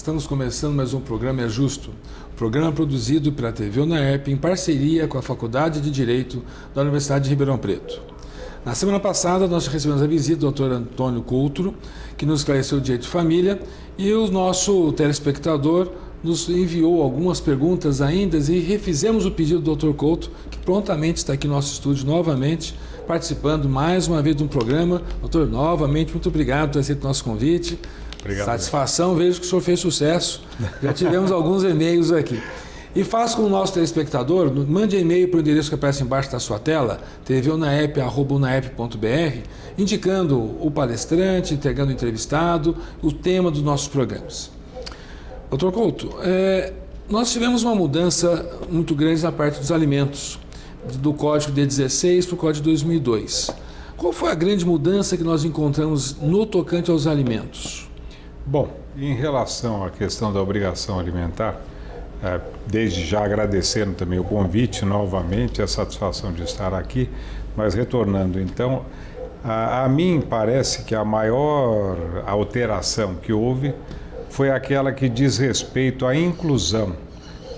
Estamos começando mais um programa É Justo, programa produzido pela TV UNAEP em parceria com a Faculdade de Direito da Universidade de Ribeirão Preto. Na semana passada, nós recebemos a visita do Dr. Antônio Coutro, que nos esclareceu o direito de família, e o nosso telespectador nos enviou algumas perguntas ainda e refizemos o pedido do Dr. Coutro, que prontamente está aqui no nosso estúdio novamente, participando mais uma vez de um programa. Doutor, novamente, muito obrigado por ter aceito o nosso convite. Obrigado. Satisfação, vejo que o senhor fez sucesso. Já tivemos alguns e-mails aqui. E faça com o nosso telespectador, mande e-mail para o endereço que aparece embaixo da sua tela, tvunaep@unaep.br, indicando o palestrante, entregando o entrevistado, o tema dos nossos programas. Doutor Couto, nós tivemos uma mudança muito grande na parte dos alimentos, do Código de 16 para o Código de 2002. Qual foi a grande mudança que nós encontramos no tocante aos alimentos? Bom, em relação à questão da obrigação alimentar, desde já agradecendo também o convite novamente, a satisfação de estar aqui, mas retornando então, a mim parece que a maior alteração que houve foi aquela que diz respeito à inclusão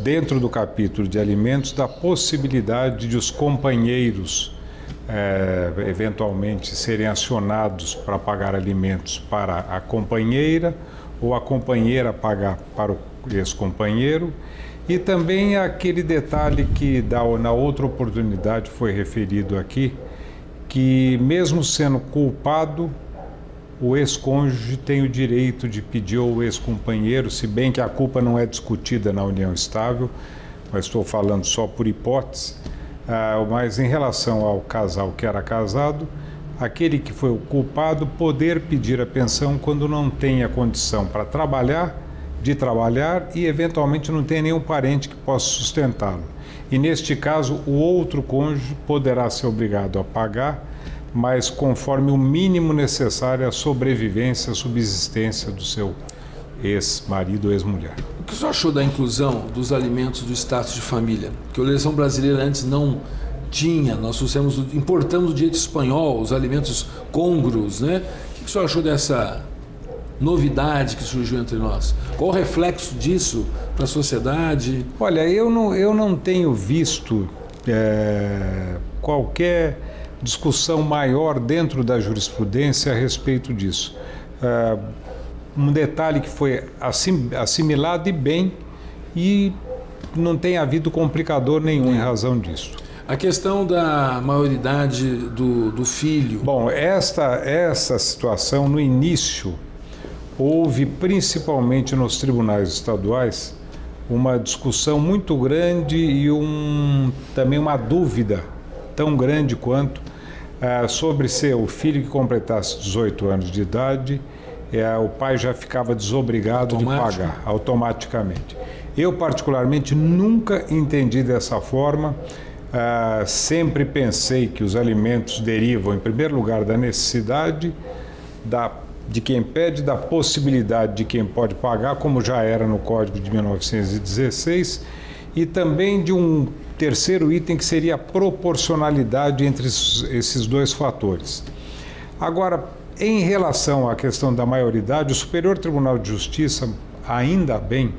dentro do capítulo de alimentos da possibilidade de os companheiros eventualmente serem acionados para pagar alimentos para a companheira ou a companheira pagar para o ex-companheiro, e também aquele detalhe que na outra oportunidade foi referido aqui, que mesmo sendo culpado, o ex-cônjuge tem o direito de pedir ao ex-companheiro, se bem que a culpa não é discutida na união estável, mas estou falando só por hipótese, mas em relação ao casal que era casado, aquele que foi o culpado poder pedir a pensão quando não tem a condição para trabalhar e eventualmente não tem nenhum parente que possa sustentá-lo. E neste caso, o outro cônjuge poderá ser obrigado a pagar, mas conforme o mínimo necessário à sobrevivência, à subsistência do seu ex-marido ou ex-mulher. O que o senhor achou da inclusão dos alimentos do status de família? Que a legislação brasileira antes não tinha, nós importamos do direito espanhol os alimentos côngruos, né? O que o senhor achou dessa novidade que surgiu entre nós? Qual o reflexo disso para a sociedade? Olha, eu não tenho visto qualquer discussão maior dentro da jurisprudência a respeito disso. Um detalhe que foi assimilado e bem, e não tem havido complicador nenhum em razão disso. A questão da maioridade do filho. Bom, essa situação no início houve principalmente nos tribunais estaduais uma discussão muito grande e também uma dúvida tão grande quanto sobre se o filho que completasse 18 anos de idade, o pai já ficava desobrigado de pagar automaticamente. Eu particularmente nunca entendi dessa forma, sempre pensei que os alimentos derivam em primeiro lugar da necessidade de quem pede, da possibilidade de quem pode pagar, como já era no Código de 1916, e também de um terceiro item que seria a proporcionalidade entre esses dois fatores. Agora, em relação à questão da maioridade, o Superior Tribunal de Justiça, ainda bem,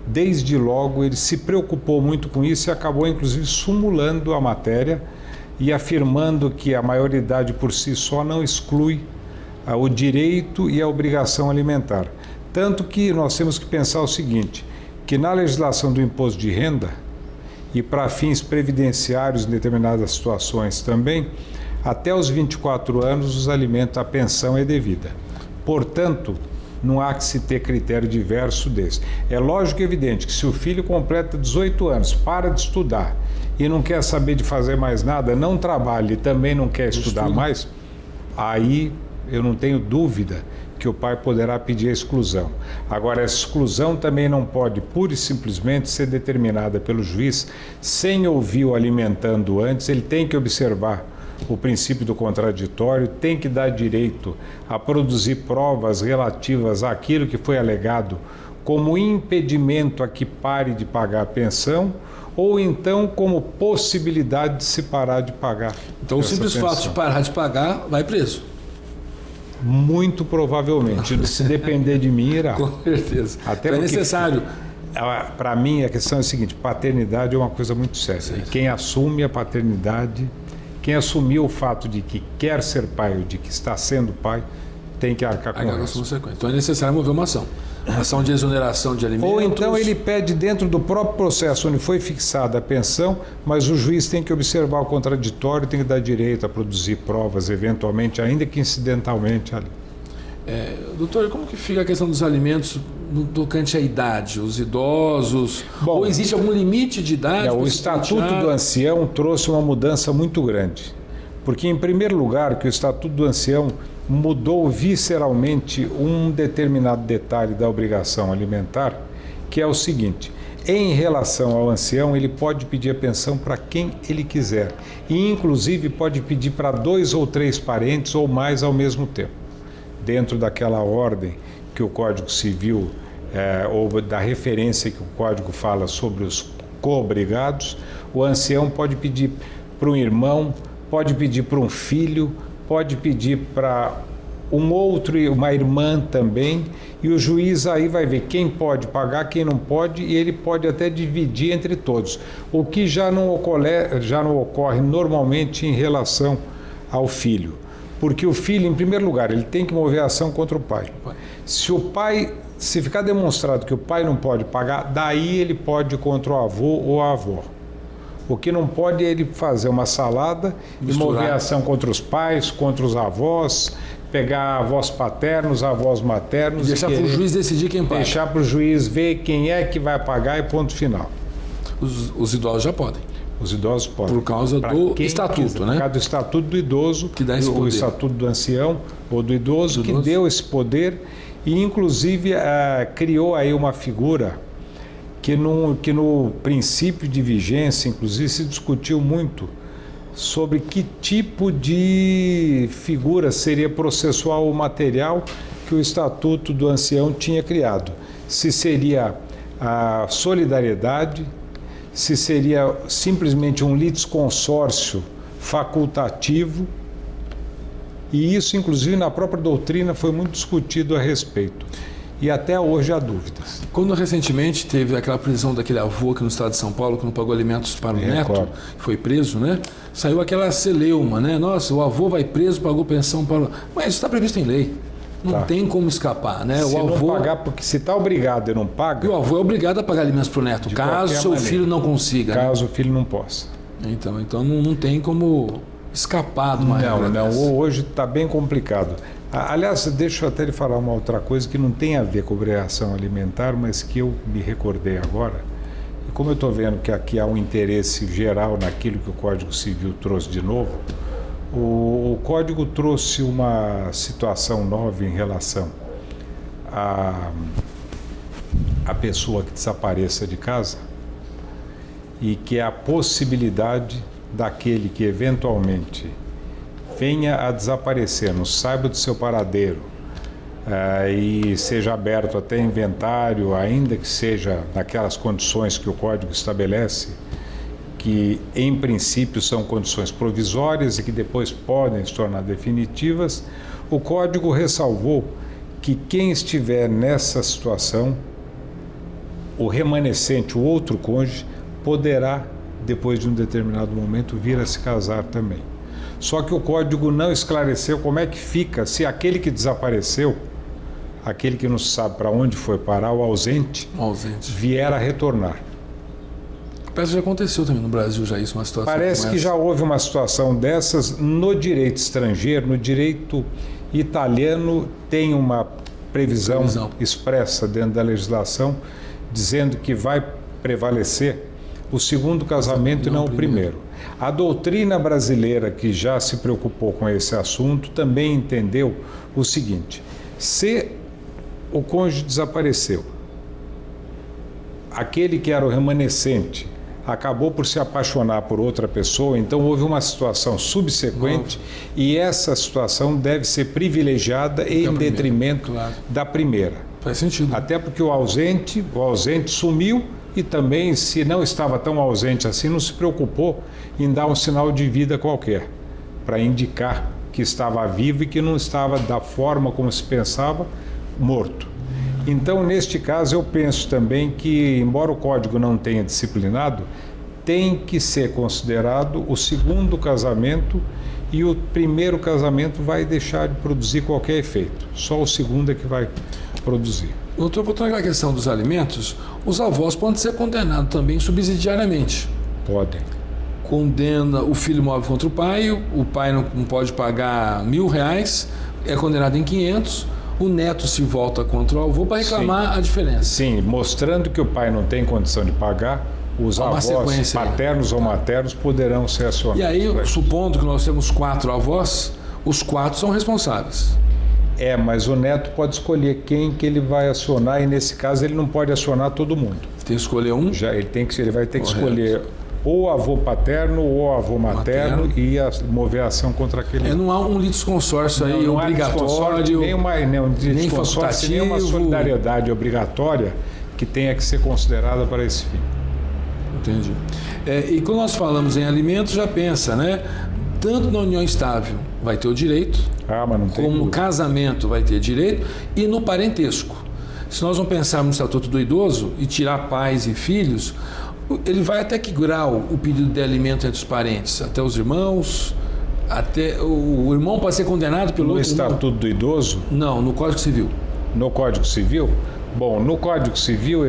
desde logo ele se preocupou muito com isso e acabou inclusive sumulando a matéria e afirmando que a maioridade por si só não exclui o direito e a obrigação alimentar. Tanto que nós temos que pensar o seguinte, que na legislação do imposto de renda e para fins previdenciários em determinadas situações também, até os 24 anos a pensão é devida. Portanto, não há que se ter critério diverso desse. É lógico e evidente que se o filho completa 18 anos, para de estudar e não quer saber de fazer mais nada, não trabalha e também não quer estudar mais, aí eu não tenho dúvida que o pai poderá pedir a exclusão. Agora, essa exclusão também não pode pura e simplesmente ser determinada pelo juiz sem ouvir o alimentando antes. Ele tem que observar o princípio do contraditório, tem que dar direito a produzir provas relativas àquilo que foi alegado como impedimento a que pare de pagar a pensão, ou então como possibilidade de se parar de pagar. Então, o simples fato de parar de pagar vai preso. Muito provavelmente. Se depender de mim, irá. Com certeza. Até então é necessário. Para mim, a questão é a seguinte: paternidade é uma coisa muito séria. E quem assume a paternidade, quem assumiu o fato de que quer ser pai ou de que está sendo pai, tem que arcar com isso. Então é necessário mover uma ação. Ação de exoneração de alimentos. Ou então ele pede dentro do próprio processo onde foi fixada a pensão, mas o juiz tem que observar o contraditório, tem que dar direito a produzir provas, eventualmente, ainda que incidentalmente ali. Doutor, como que fica a questão dos alimentos no tocante à idade? Os idosos? Bom, ou existe algum limite de idade? O Estatuto do Ancião trouxe uma mudança muito grande. Porque, em primeiro lugar, que o Estatuto do Ancião mudou visceralmente um determinado detalhe da obrigação alimentar, que é o seguinte: em relação ao ancião, ele pode pedir a pensão para quem ele quiser. E, inclusive, pode pedir para 2 ou 3 parentes ou mais ao mesmo tempo. Dentro daquela ordem que o Código Civil, ou da referência que o Código fala sobre os co-obrigados, o ancião pode pedir para um irmão, pode pedir para um filho, pode pedir para uma irmã também, e o juiz aí vai ver quem pode pagar, quem não pode, e ele pode até dividir entre todos, o que já não ocorre normalmente em relação ao filho. Porque o filho, em primeiro lugar, ele tem que mover a ação contra o pai. Se ficar demonstrado que o pai não pode pagar, daí ele pode ir contra o avô ou a avó. O que não pode é ele fazer uma salada e mover a ação contra os pais, contra os avós, pegar avós paternos, avós maternos. E deixar para o juiz decidir quem paga. Deixar para o juiz ver quem é que vai pagar e ponto final. Os idosos já podem. Os idosos podem. Por causa do estatuto, quiser, né? Por causa do estatuto do idoso, que dá esse poder. O estatuto do ancião ou do idoso, que deu esse poder e, inclusive, criou aí uma figura que no princípio de vigência, inclusive, se discutiu muito sobre que tipo de figura seria processual ou material que o Estatuto do Ancião tinha criado. Se seria a solidariedade, se seria simplesmente um litisconsórcio facultativo, e isso, inclusive, na própria doutrina foi muito discutido a respeito. E até hoje há dúvidas. Quando recentemente teve aquela prisão daquele avô aqui no estado de São Paulo, que não pagou alimentos para o neto, foi preso, né? Saiu aquela celeuma, né? Nossa, o avô vai preso, pagou pensão para... Mas isso está previsto em lei. Não tem como escapar, né? Se o avô não pagar, porque se está obrigado e não paga... E o avô é obrigado a pagar alimentos para o neto, caso o seu filho não consiga. Caso né? o filho não possa. Então não tem como escapar de uma regra dessa. Hoje está bem complicado. Aliás, deixa eu até lhe falar uma outra coisa que não tem a ver com obrigação alimentar, mas que eu me recordei agora. E como eu estou vendo que aqui há um interesse geral naquilo que o Código Civil trouxe de novo, o Código trouxe uma situação nova em relação à pessoa que desapareça de casa, e que é a possibilidade daquele que eventualmente venha a desaparecer, não saiba do seu paradeiro, e seja aberto até inventário, ainda que seja naquelas condições que o Código estabelece, que em princípio são condições provisórias e que depois podem se tornar definitivas, o Código ressalvou que quem estiver nessa situação, o remanescente, o outro cônjuge, poderá, depois de um determinado momento, vir a se casar também. Só que o Código não esclareceu como é que fica se aquele que desapareceu, aquele que não sabe para onde foi parar, o ausente, vier a retornar. Parece que já aconteceu também no Brasil, já isso, uma situação. Parece que já houve uma situação dessas no direito estrangeiro, no direito italiano tem uma previsão expressa dentro da legislação, dizendo que vai prevalecer o segundo casamento e não o primeiro. A doutrina brasileira, que já se preocupou com esse assunto, também entendeu o seguinte: se o cônjuge desapareceu, aquele que era o remanescente acabou por se apaixonar por outra pessoa, então houve uma situação subsequente e essa situação deve ser privilegiada em detrimento da primeira. Faz sentido. Até porque o ausente sumiu e também, se não estava tão ausente assim, não se preocupou em dar um sinal de vida qualquer, para indicar que estava vivo e que não estava da forma como se pensava, morto. Então, neste caso, eu penso também que, embora o Código não tenha disciplinado, tem que ser considerado o segundo casamento, e o primeiro casamento vai deixar de produzir qualquer efeito. Só o segundo é que vai produzir. Doutor, voltando àquela questão dos alimentos, os avós podem ser condenados também subsidiariamente. Podem. Condena o filho móvel contra o pai não pode pagar R$1.000, é condenado em 500, o neto se volta contra o avô para reclamar a diferença. Sim, mostrando que o pai não tem condição de pagar, os avós, paternos ou maternos, poderão ser acionados. E aí, supondo que nós temos 4 avós, os 4 são responsáveis. Mas o neto pode escolher quem que ele vai acionar, e nesse caso ele não pode acionar todo mundo. Tem que escolher um? Ele vai ter que escolher ou o avô paterno ou o avô materno e mover a ação contra aquele. Não há um litisconsórcio aí não obrigatório, nem facultativo, nem uma solidariedade obrigatória que tenha que ser considerada para esse fim. Entendi. E quando nós falamos em alimentos, já pensa, né? Tanto na união estável vai ter o direito, mas não tem como no dúvida. casamento vai ter direito, e no parentesco. Se nós não pensarmos no Estatuto do Idoso e tirar pais e filhos, ele vai até que grau o pedido de alimento entre os parentes? Até os irmãos? Até o irmão pode ser condenado pelo outro irmão? No Estatuto do Idoso? Não, no Código Civil. No Código Civil? Bom, no Código Civil,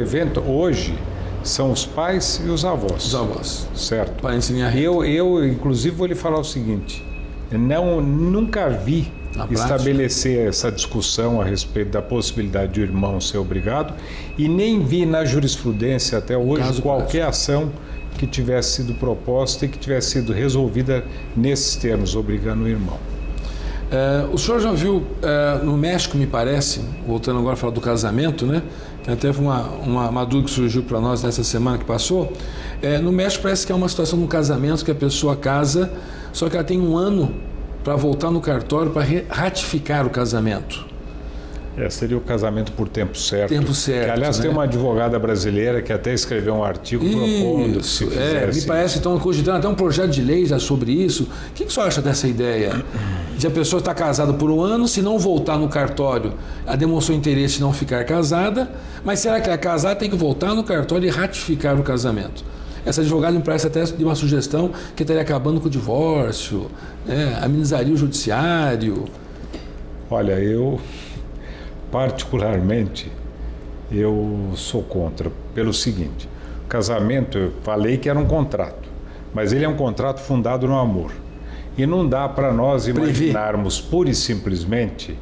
hoje, são os pais e os avós. Os avós. Certo. Parentes em linha reta. Eu, inclusive, vou lhe falar o seguinte. Nunca vi estabelecer essa discussão a respeito da possibilidade de o irmão ser obrigado, e nem vi na jurisprudência até hoje qualquer ação que tivesse sido proposta e que tivesse sido resolvida nesses termos, obrigando o irmão. O senhor já viu no México, me parece, voltando agora a falar do casamento, né? Que até foi uma dúvida que surgiu para nós nessa semana que passou. No México parece que é uma situação de um casamento que a pessoa casa, só que ela tem 1 ano para voltar no cartório para ratificar o casamento. Seria o casamento por tempo certo. Tempo certo. Que, aliás, tem uma advogada brasileira que até escreveu um artigo propondo se fizesse. Me parece que estão cogitando até um projeto de lei já sobre isso. O que o senhor acha dessa ideia? De a pessoa estar casada por 1 ano, se não voltar no cartório, ela demonstrou interesse em não ficar casada, mas será que ela é casada, tem que voltar no cartório e ratificar o casamento? Essa advogada me parece até de uma sugestão que estaria acabando com o divórcio, amenizaria o judiciário. Olha, particularmente, eu sou contra, pelo seguinte: o casamento, eu falei que era um contrato, mas ele é um contrato fundado no amor. E não dá para nós imaginarmos pura e simplesmente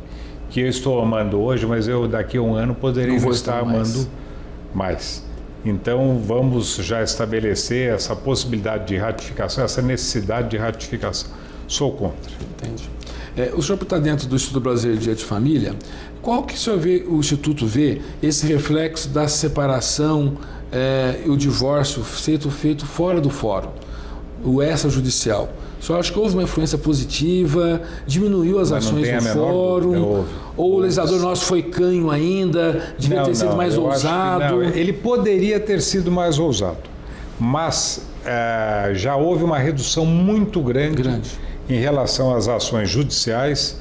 que eu estou amando hoje, mas eu daqui a 1 ano poderia não estar amando mais. Então vamos já estabelecer essa possibilidade de ratificação, essa necessidade de ratificação. Sou contra. Entendi. O senhor está dentro do Instituto Brasileiro de Direito de Família. Qual que o Instituto vê esse reflexo da separação e o divórcio feito fora do fórum, o extrajudicial? O senhor acha que houve uma influência positiva, diminuiu as ações no fórum, ou o legislador nosso foi canho ainda, devia ter sido mais ousado? Ele poderia ter sido mais ousado, mas já houve uma redução muito grande em relação às ações judiciais,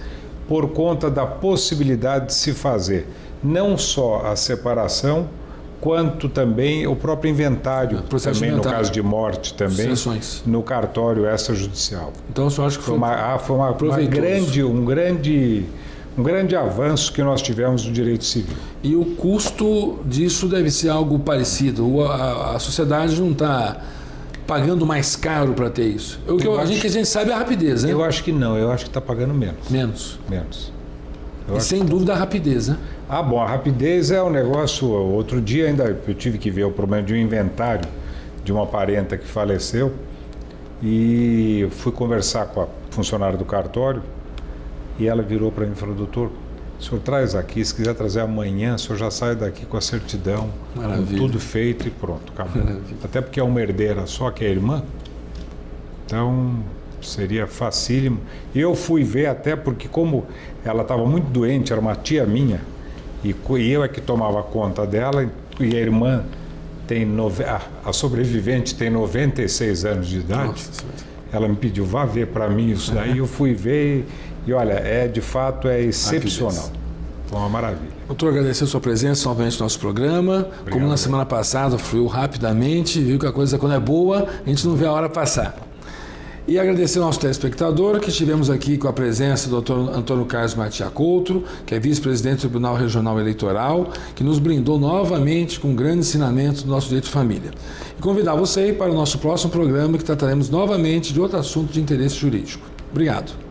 por conta da possibilidade de se fazer não só a separação, quanto também o próprio inventário, também no caso de morte, também no cartório extrajudicial. Então, o senhor acha que foi um grande avanço que nós tivemos no direito civil. E o custo disso deve ser algo parecido? A sociedade não está pagando mais caro para ter isso? A gente sabe a rapidez, né? Eu acho que não, eu acho que está pagando menos. Menos. E sem dúvida a rapidez, né? Bom, a rapidez é um negócio. Outro dia ainda eu tive que ver o problema de um inventário de uma parenta que faleceu, e fui conversar com a funcionária do cartório, e ela virou para mim e falou: doutor, o senhor traz aqui, se quiser trazer amanhã, o senhor já sai daqui com a certidão, com tudo feito e pronto, acabou. Maravilha. Até porque é uma herdeira só, que é a irmã, então seria facílimo. Eu fui ver até porque, como ela estava muito doente, era uma tia minha, e eu é que tomava conta dela, e a irmã a sobrevivente tem 96 anos de idade. ela me pediu, vá ver para mim isso daí, eu fui ver e olha, de fato é excepcional. Foi uma maravilha. Doutor, agradecer a sua presença novamente no nosso programa. Obrigado. Como na semana passada fluiu rapidamente, viu que a coisa quando é boa, a gente não vê a hora passar. E agradecer ao nosso telespectador, que estivemos aqui com a presença do Dr. Antônio Carlos Matia Coutro, que é vice-presidente do Tribunal Regional Eleitoral, que nos brindou novamente com um grande ensinamento do nosso direito de família. E convidar você para o nosso próximo programa, que trataremos novamente de outro assunto de interesse jurídico. Obrigado.